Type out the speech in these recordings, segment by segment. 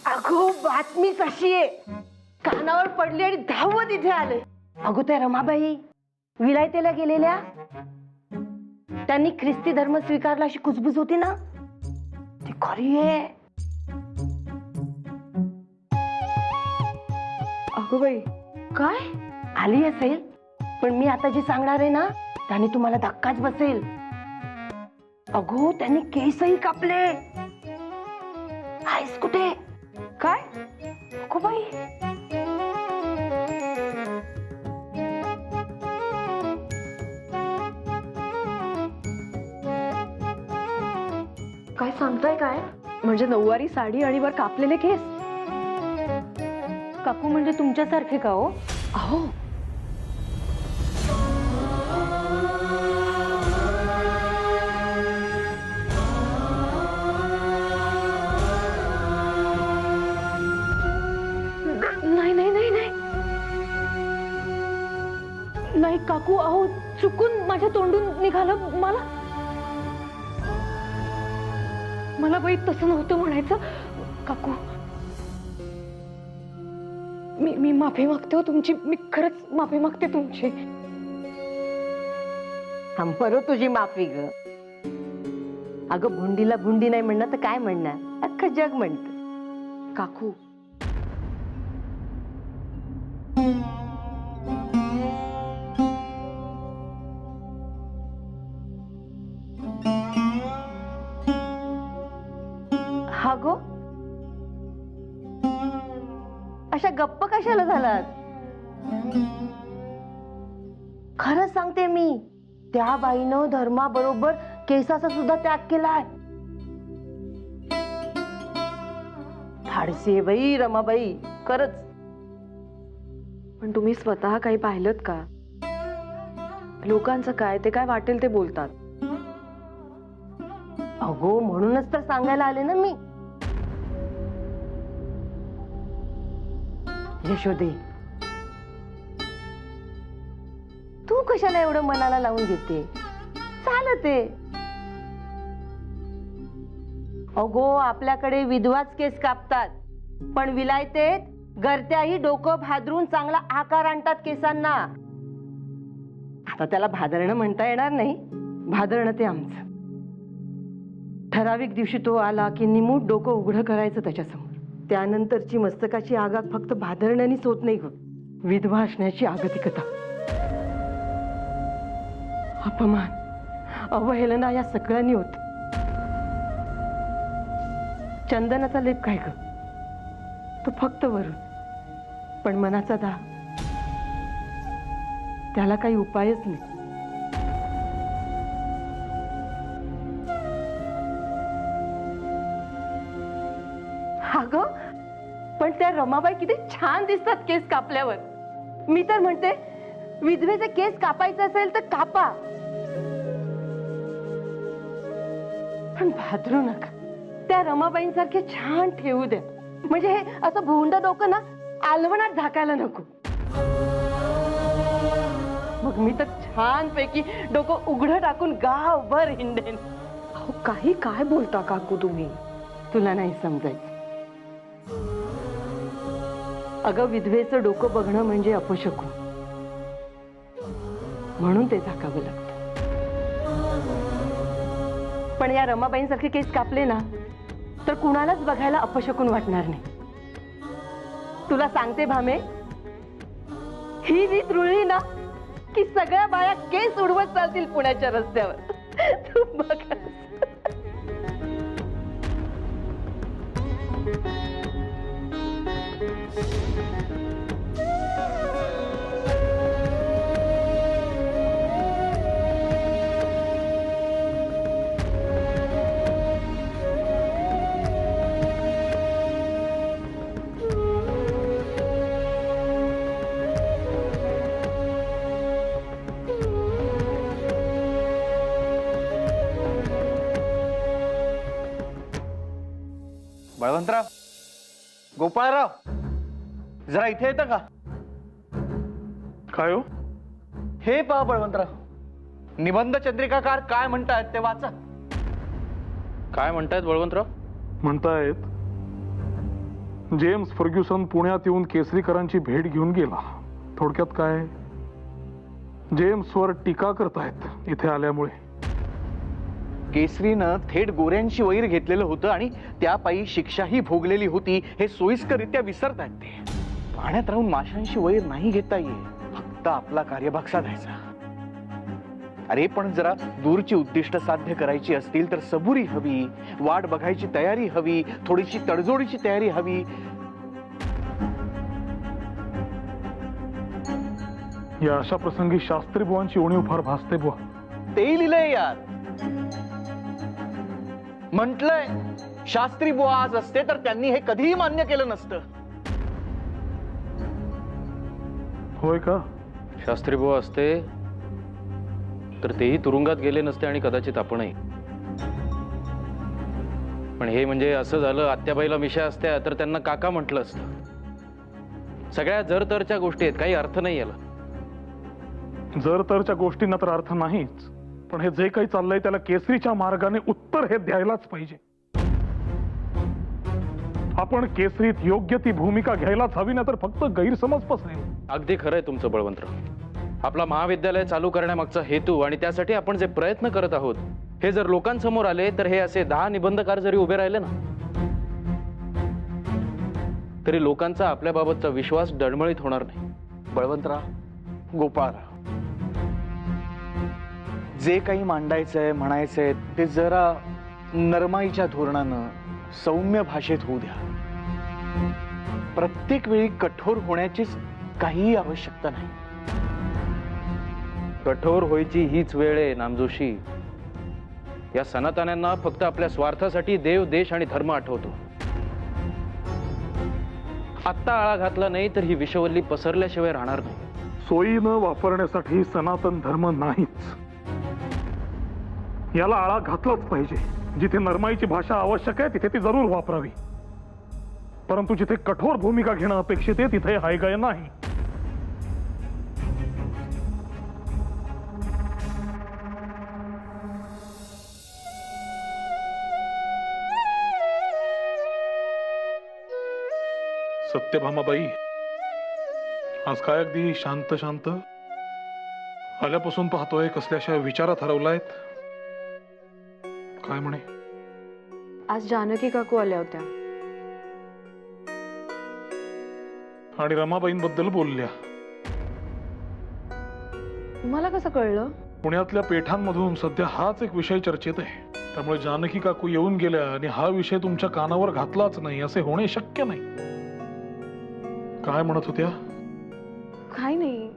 अगो बातमी कशी आहे, कानावर पडली आणि धावत इथे आले. अगो त्या रमाबाई विलायतेला गेलेल्या, त्यांनी ख्रिस्ती धर्म स्वीकारला अशी कुजबुज होती ना, ती खरी आहे. अगो बाई काय आली असेल, पण मी आता जे सांगणार आहे ना त्याने तुम्हाला धक्काच बसेल. अगो त्यांनी केसही कापले. आहेस कुठे? काय अगो बाई, काय सांगताय? काय म्हणजे नऊवारी साडी आणि वर कापलेले केस? काकू म्हणजे तुमच्यासारखे का हो? अहो नाही नाही नाही नाही नाही काकू, अहो चुकून माझ्या तोंडून निघालं. मला बाई तसं नव्हतं म्हणायचं. काकू मी माफी मागते हो तुमची, मी खरंच माफी मागते तुमची. बरं तुझी माफी ग. अगं भुंडीला भुंडी नाही म्हणणार तर काय म्हणणार, अख्खं जग म्हणत. काकू हा गो, अशा गप्प कशाला झालात? खरंच सांगते मी, त्या बाईनं धर्माबरोबर केसाचा सुद्धा त्याग केलाय. धाडसी आहे बाई रमाबाई, खरंच. पण तुम्ही स्वतः काही पाहिलत का? लोकांचं काय, ते काय वाटेल ते बोलतात. अगो म्हणूनच तर सांगायला आले ना मी. यशोदे, तू कशाला एवढं मनाला लावून घेते? चालते. अगो आपल्याकडे विधवाच केस कापतात, पण विलायतेत गरत्याही डोकं भादरून चांगला आकार आणतात केसांना. आता त्याला भादरणं म्हणता येणार नाही, भादरणं ते आमचं. ठराविक दिवशी तो आला की निमूट डोकं उघडं करायचं त्याच्यासमोर. त्यानंतरची मस्तकाची आगाग फक्त भादरण्यानीच होत नाही ग, विधवा असण्याची आगतिकता, अपमान, अवहेलना या सगळ्यांनी होत. चंदनाचा लेप काय ग, तो फक्त वरून, पण मनाचा दाग, त्याला काही उपायच नाही. अगं पण त्या रमाबाई किती छान दिसतात केस कापल्यावर. मी तर म्हणते विधवेचे केस कापायचे असेल तर कापा, पण भादरू नका. त्या रमाबाईंसारखे छान ठेवू द्या, म्हणजे हे असं भोंड डोकं ना आलवणात झाकायला नको. मग मी तर छानपैकी डोकं उघडं टाकून गावभर हिंडेन. अहो काही काय बोलता काकू तुम्ही? तुला नाही समजायचं. अगं विधवेचं डोकं बघणं म्हणजे अपशकुन, म्हणून ते झाकावं लागतं. पण या रमाबाईंसारखे केस कापले ना तर कुणालाच बघायला अपशकुन वाटणार नाही. तुला सांगते भामे, ही रीत रुळली ना की सगळ्या बाया केस उडवत चालतील पुण्याच्या रस्त्यावर. तू बघ. बळवंतराव, गोपाळराव, जरा इथे येतं का? काय हो? हे पहा बळवंतराव, निबंध चंद्रिकाकार काय म्हणतायत ते वाचा. काय म्हणतायत बळवंतराव? म्हणतायत जेम्स फर्ग्युसन पुण्यात येऊन केसरीकरांची भेट घेऊन गेला. थोडक्यात काय, जेम्सवर टीका करतायत इथे आल्यामुळे. केसरीनं थेट गोऱ्यांची वैर घेतलेलं होतं आणि त्यापायी शिक्षाही भोगलेली होती हे सोयीस्करित्या विसरतायत ते. पाण्यात राहून माशांशी वैर नाही घेता येत, फक्त आपला कार्यभाग साधायचा. अरे पण जरा दूरची उद्दिष्ट साध्य करायची असतील तर सबुरी हवी, वाट बघायची तयारी हवी, थोडीशी तडजोडीची तयारी हवी. या अशा प्रसंगी शास्त्री बुवांची उणीव फार भासते बुवा. ते लिहिलंय यार, म्हटलंय शास्त्री बुवा आज असते तर त्यांनी हे कधीही मान्य केलं नसतं. होय का? शास्त्री बुवा असते तर तेही तुरुंगात गेले नसते आणि कदाचित आपणही. पण हे म्हणजे असं झालं, आत्याबाईला मिशा असत्या तर त्यांना काका म्हटलं असतं. सगळ्या जर तरच्या गोष्टी आहेत, काही अर्थ नाही याला. जर तरच्या गोष्टींना तर अर्थ नाहीच, पण हे जे काही चाललंय त्याला केसरीच्या मार्गाने उत्तर हे द्यायलाच पाहिजे. आपण केसरीत योग्य ती भूमिका घ्यायलाच हवी, ना तर फक्त गैरसमज पसरेल. अगदी खरंय तुमचं बळवंतराव. आपला महाविद्यालय चालू करण्यामागचा हेतू आणि त्यासाठी आपण जे प्रयत्न करत आहोत हे जर लोकांसमोर आले तर हे असे 10 निबंधकार जरी उभे राहिले ना तरी लोकांचा आपल्याबाबतचा विश्वास डळमळीत होणार नाही. बळवंतराव, गोपाळराव, जे काही मांडायचंय म्हणायचंय ते जरा नरमाईच्या धोरणानं सौम्य भाषेत होऊ द्या. प्रत्येक वेळी कठोर होण्याचीच काहीही आवश्यकता नाही. कठोर व्हायची हीच वेळ आहे नामजोशी. या सनातन्यांना फक्त आपल्या स्वार्थासाठी देव, देश आणि धर्म आठवतो. आत्ता आळा घातला नाही तर ही विषवल्ली पसरल्याशिवाय राहणार नाही. सोयीनं वापरण्यासाठी सनातन धर्म नाहीच, याला आळा घातलाच पाहिजे. जिथे नरमाईची भाषा आवश्यक आहे तिथे ती जरूर वापरावी, परंतु जिथे कठोर भूमिका घेणं अपेक्षित आहे तिथे हायगाय नाही. सत्यभामाबाई, आज काय अगदी शांत शांत? आल्यापासून पाहतोय कसल्याशा विचारात हरवलायत. काय म्हणे? आज जानकी काकू आल्या होत्या आणि रमाबाईंबद्दल बोलल्या. तुम्हाला कसं कळलं? पुण्यातल्या पेठांमधून सध्या हाच एक विषय चर्चेत आहे. त्यामुळे जानकी काकू येऊन गेल्या आणि हा विषय तुमच्या कानावर घातलाच नाही असे होणे शक्य नाही. काय म्हणत होत्या? काय नाही,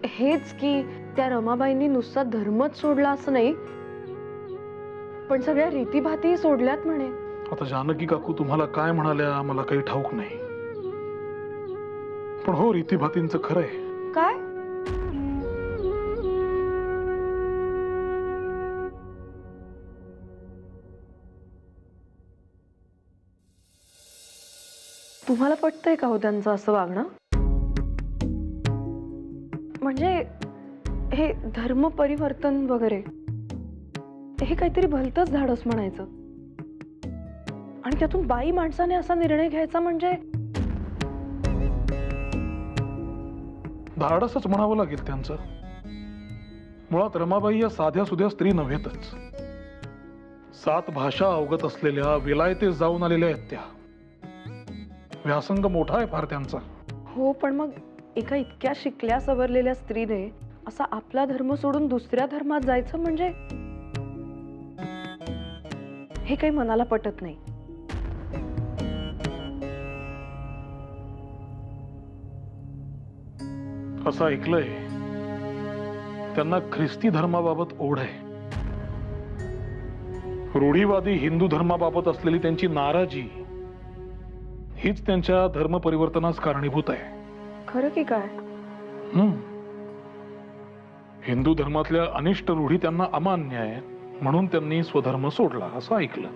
हेच की त्या रमाबाईंनी नुसता धर्मच सोडला असं नाही, पण सगळ्या रीतीभाती सोडल्यात म्हणे. आता जानकी काकू तुम्हाला काय म्हणाल्या मला काही ठाऊक नाही, पण हो, रीतीभातींचं खरंय. काय? तुम्हाला पटतंय का हो त्यांचं असं वागणं? म्हणजे हे धर्म परिवर्तन वगैरे हे काहीतरी भलतंच धाडस म्हणायचं, आणि त्यातून बाई माणसाने असा निर्णय घ्यायचा म्हणजे धाडसच म्हणावं लागेल त्यांचं. मुळात रमाबाई या साध्या सुध्या स्त्री नव्हेतच. 7 भाषा अवगत असलेल्या, विलायतेस जाऊन आलेल्या आहेत त्या. व्यासंग मोठा आहे फार त्यांचा. हो, पण मग एका इतक्या शिकल्या सवरलेल्या स्त्रीने असा आपला धर्म सोडून दुसऱ्या धर्मात जायचं म्हणजे हे काही मनाला पटत नाही. असं ऐकलंय त्यांना ख्रिस्ती धर्माबाबत ओढ आहे. रूढीवादी हिंदू धर्माबाबत असलेली त्यांची नाराजी हीच त्यांच्या धर्म परिवर्तनास कारणीभूत आहे. खरं की काय? हिंदू धर्मातल्या अनिष्ट रूढी त्यांना अमान्य आहेत म्हणून त्यांनी स्वधर्म सोडला असं ऐकलं.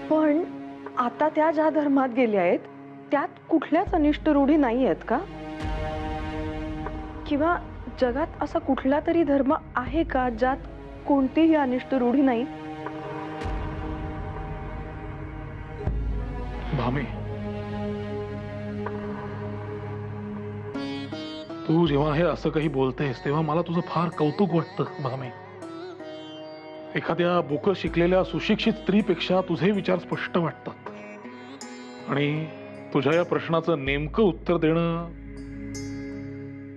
पण आता त्या ज्या धर्मात गेल्या आहेत त्यात कुठल्याच अनिष्ट रूढी नाही आहेत का? किंवा जगात असा कुठला तरी धर्म आहे का ज्यात कोणतीही अनिष्ट रूढी नाही? भामे, तू जेव्हा हे असं काही बोलतेस तेव्हा मला तुझं फार कौतुक वाटतं भामे. एखाद्या बोकं शिकलेल्या सुशिक्षित स्त्रीपेक्षा तुझे विचार स्पष्ट वाटतात आणि तुझ्या या प्रश्नाचं नेमकं उत्तर देणं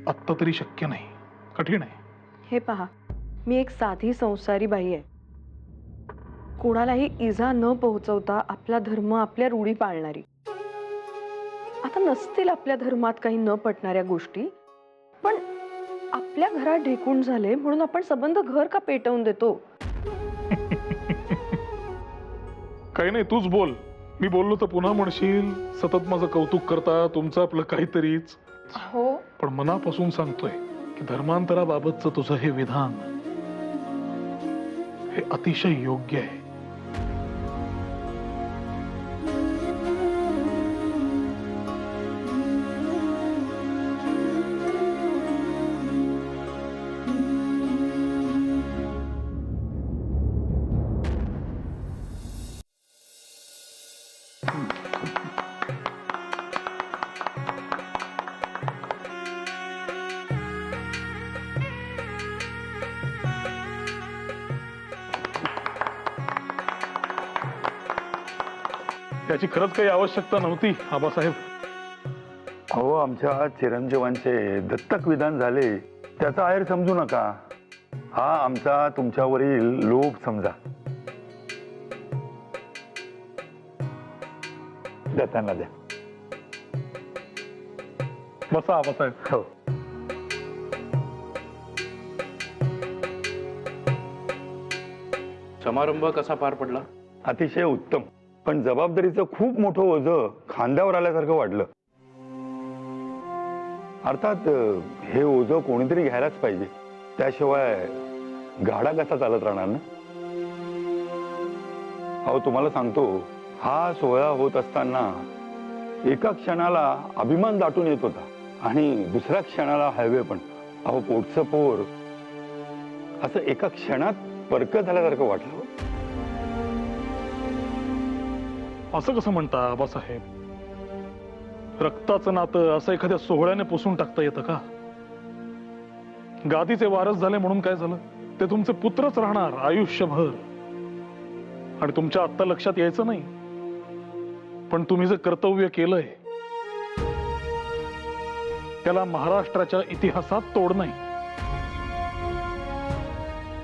आत्ता तरी शक्य नाही, कठीण आहे. हे पहा, मी एक साधी संसारी बाई आहे. कोणालाही इजा न पोहोचवता आपला धर्म, आपल्या रूढी पाळणारी. आता नसतील आपल्या धर्मात काही न पटणाऱ्या गोष्टी, पण आपल्या घरात ढेकूण झाले म्हणून आपण संबंध घर का पेटवून देतो? काही नाही, तूच बोल. मी बोललो तर पुन्हा म्हणशील सतत माझं कौतुक करता, तुमचं आपलं काहीतरीच. हो, पण मनापासून सांगतोय की धर्मांतराबाबतचं तुझं हे विधान हे अतिशय योग्य आहे. त्याची खरंच काही आवश्यकता नव्हती आबासाहेब. अहो, आमच्या चिरंजीवांचे दत्तक विधान झाले, त्याचा आहेर समजू नका. हा आमचा तुमच्यावरील लोभ समजा. द्या त्यांना, द्या. बसा आबासाहेब. हो. समारंभ कसा पार पडला? अतिशय उत्तम, पण जबाबदारीचं खूप मोठं ओझं खांद्यावर आल्यासारखं वाटलं. अर्थात हे ओझं कोणीतरी घ्यायलाच पाहिजे, त्याशिवाय गाडा कसा चालत राहणार ना. अहो, तुम्हाला सांगतो, हा सोहळा होत असताना एका क्षणाला अभिमान दाटून येत होता आणि दुसऱ्या क्षणाला हायवे पण. अहो, पोटचं पोर असं एका क्षणात परकत झाल्यासारखं वाटलं. असं कसं म्हणता आबासाहेब? रक्ताचं नातं असं एखाद्या सोहळ्याने पुसून टाकता येतं का? गादीचे वारस झाले म्हणून काय झालं? ते तुमचे पुत्रच राहणार आयुष्यभर. आणि तुमच्या आत्ता लक्षात यायचं नाही, पण तुम्ही जे कर्तव्य केलंय त्याला महाराष्ट्राच्या इतिहासात तोड नाही.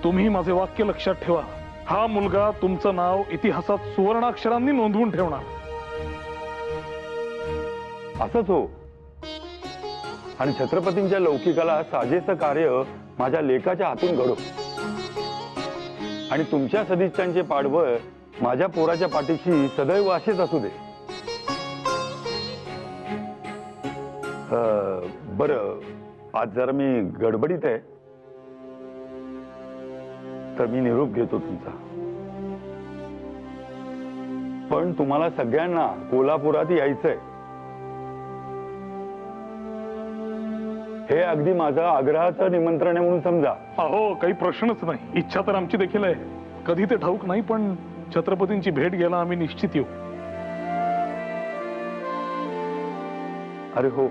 तुम्ही माझे वाक्य लक्षात ठेवा. हा मुलगा तुमचं नाव इतिहासात सुवर्णाक्षरांनी नोंदवून ठेवणार. असंच हो. आणि छत्रपतींच्या लौकिकाला साजेचं कार्य माझ्या लेकाच्या हातून घडो. आणि तुमच्या सदिच्छांचे पाठबळ माझ्या पोराच्या पाठीशी सदैव असेच असू दे. बरं, आज जरा मी गडबडीत आहे, तर मी निरोप घेतो तुमचा. पण तुम्हाला सगळ्यांना कोल्हापुरात यायचंय, हे अगदी माझं आग्रहाचं निमंत्रण आहे म्हणून समजा. अहो, काही प्रश्नच नाही. इच्छा तर आमची देखील आहे. कधी ते ठाऊक नाही, पण छत्रपतींची भेट घ्यायला आम्ही निश्चित येऊ. अरे हो,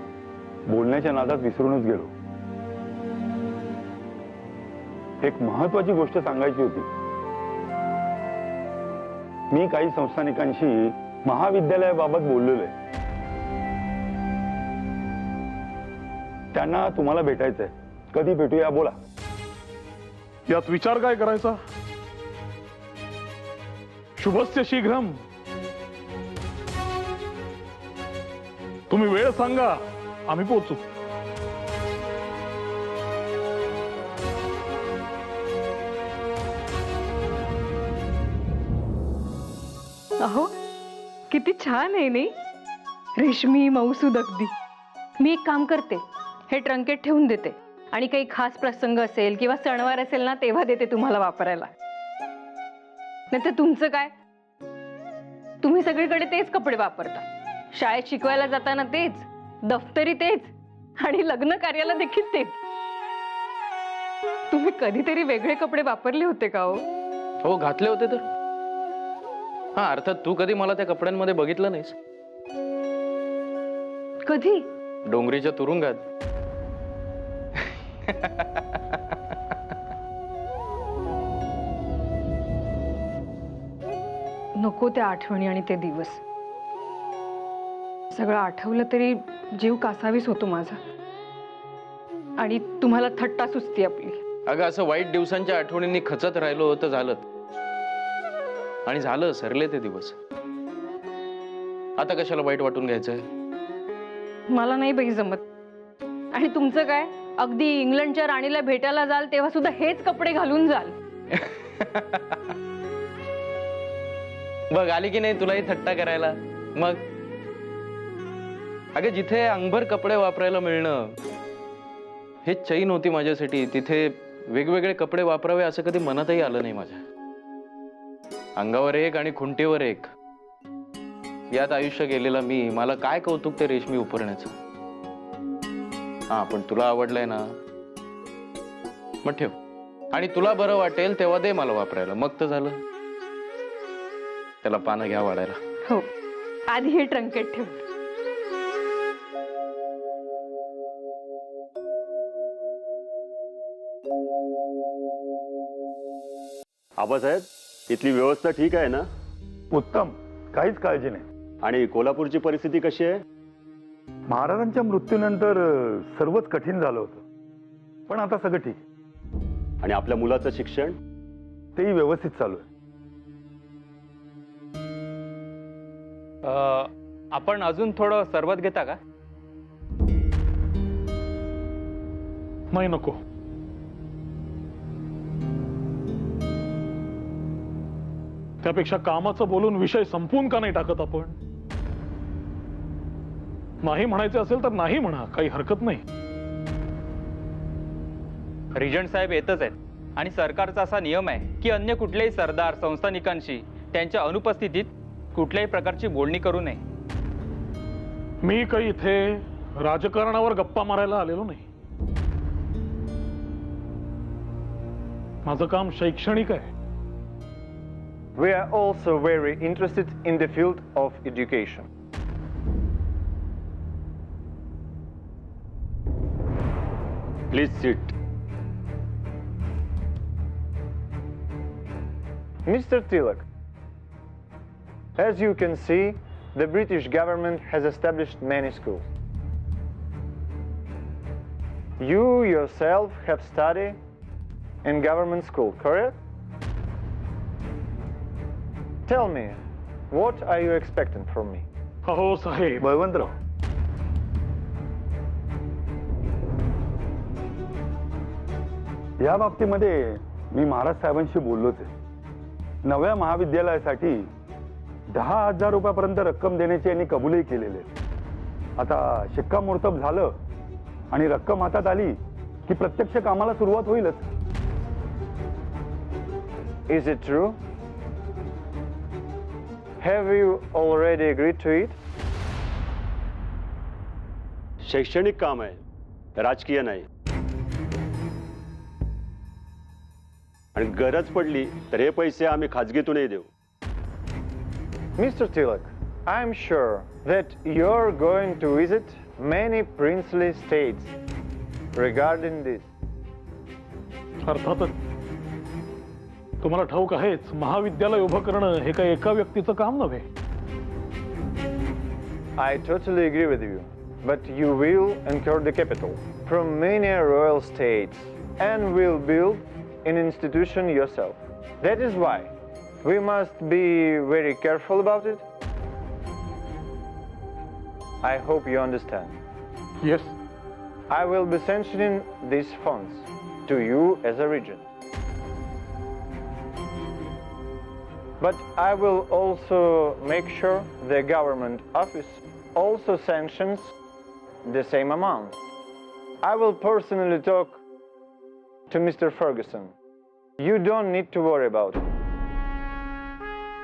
बोलण्याच्या नादात विसरूनच गेलो. एक महत्वाची गोष्ट सांगायची होती. मी काही संस्थानिकांशी महाविद्यालयाबाबत बोललेलो आहे. त्यांना तुम्हाला भेटायचंय. कधी भेटूया बोला. यात विचार काय करायचा? शुभस्य शीघ्रम. तुम्ही वेळ सांगा, आम्ही पोहोचू. अहो, किती छान आहे नाही? रेशमी मऊसूद अगदी. मी एक काम करते, हे ट्रंकेट ठेवून देते आणि काही खास प्रसंग असेल किंवा सणवार असेल ना, तेव्हा देते तुम्हाला वापरायला. नाही तर तुमचं काय? तुम्ही सगळीकडे तेच कपडे वापरता. शाळेत शिकवायला जाताना तेच, दफ्तरी तेच, आणि लग्न कार्याला देखील तेच. तुम्ही कधीतरी वेगळे कपडे वापरले होते का हो? हो, घातले होते तर. हा, अर्थात तू कधी मला त्या कपड्यांमध्ये बघितलं नाहीस. कधी? डोंगरीच्या तुरुंगात. नको त्या आठवणी आणि ते दिवस. सगळं आठवलं तरी जीव कासावीस होतो माझा. आणि तुम्हाला थट्टा सुचती आपली. अगं, असं वाईट दिवसांच्या आठवणींनी खचत राहिलो तर झालं. आणि झालं, सरले ते दिवस. आता कशाला वाईट वाटून घ्यायचंय? मला नाही बाई जमत. आणि तुमचं काय? अगदी इंग्लंडच्या राणीला भेटायला जाल तेव्हा सुद्धा हेच कपडे घालून जाल. बघ, आली की नाही तुलाही थट्टा करायला. मग अगं, जिथे अंगभर कपडे वापरायला मिळणं हे चैन होती माझ्यासाठी, तिथे वेगवेगळे कपडे वापरावे असं कधी मनातही आलं नाही माझ्या. अंगावर एक आणि खुंटीवर एक, यात आयुष्य गेलेला मी. मला काय कौतुक ते रेशमी उपरण्याचं. हा, पण तुला आवडलंय ना, मग ठेव. आणि तुला बरं वाटेल तेव्हा दे मला वापरायला. मग तर झालं. त्याला पानं घ्या वाढायला. हो, आधी हे ट्रंकेट ठेव. आबासाहेब, इथली व्यवस्था ठीक आहे ना? उत्तम, काहीच काळजी नाही. आणि कोल्हापूरची परिस्थिती कशी आहे? महाराजांच्या मृत्यूनंतर सर्वच कठीण झालं होतं, पण आता सगळं ठीक. आणि आपल्या मुलाचं शिक्षण? तेही व्यवस्थित चालू आहे. आपण अजून थोडं सरबत घेता का? नाही, नको. त्यापेक्षा कामाचं बोलून विषय संपवून का नाही टाकत आपण? नाही म्हणायचे असेल तर नाही म्हणा, काही हरकत नाही. रिजंट साहेब येतच आहेत आणि सरकारचा असा नियम आहे की अन्य कुठल्याही सरदार संस्थानिकांशी त्यांच्या अनुपस्थितीत कुठल्याही प्रकारची बोलणी करू नये. मी काही इथे राजकारणावर गप्पा मारायला आलेलो नाही. माझं काम शैक्षणिक आहे. We are also very interested in the field of education. Please seat. Mr. Tilak, as you can see, the British government has established many schools. You yourself have studied in government school, correct? Tell me, what are you expecting from me? हो साहेब. बळवंतराव, या बाबतीमध्ये मी महाराज साहेबांशी बोललोच आहे. नव्या महाविद्यालयासाठी 10,000 रुपयापर्यंत रक्कम देण्याची यांनी कबूलही केलेले. आता शिक्कामोर्तब झालं आणि रक्कम हातात आली की प्रत्यक्ष कामाला सुरुवात होईलच. Is it true? Have you already agreed to it? शैक्षणिक काम आहे, राजकीय नाही. आणि गरज पडली तर हे पैसे आम्ही खाजगीतूनही देऊ. Mr. Tilak, I am sure that you're going to visit many princely states regarding this. अर्थातच. तुम्हाला ठाऊक आहेच, महाविद्यालय उभं करणं हे काही एका व्यक्तीचं काम नव्हे. I totally agree with you, but you will incur the capital from many royal states and will build an institution yourself. That is why we must be very careful about it. I hope you understand. Yes. I will be sanctioning these funds to you as a regent. But I will also make sure the government office also sanctions the same amount. I will personally talk to Mr. Ferguson. You don't need to worry about it.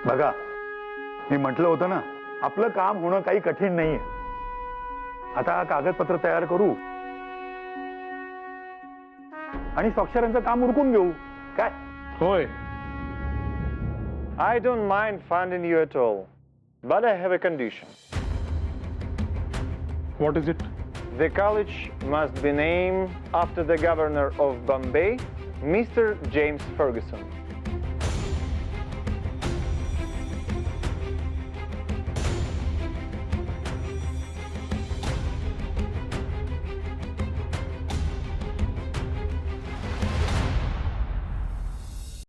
बघा, मी म्हटलं होतं ना, आपलं काम होणं काही कठीण नाहीये. आता कागदपत्र तयार करू आणि स्वाक्षऱ्यांचं काम उरकून घेऊ काय. होय. I don't mind funding you at all, but I have a condition. What is it? The college must be named after the governor of Bombay, Mr. James Ferguson.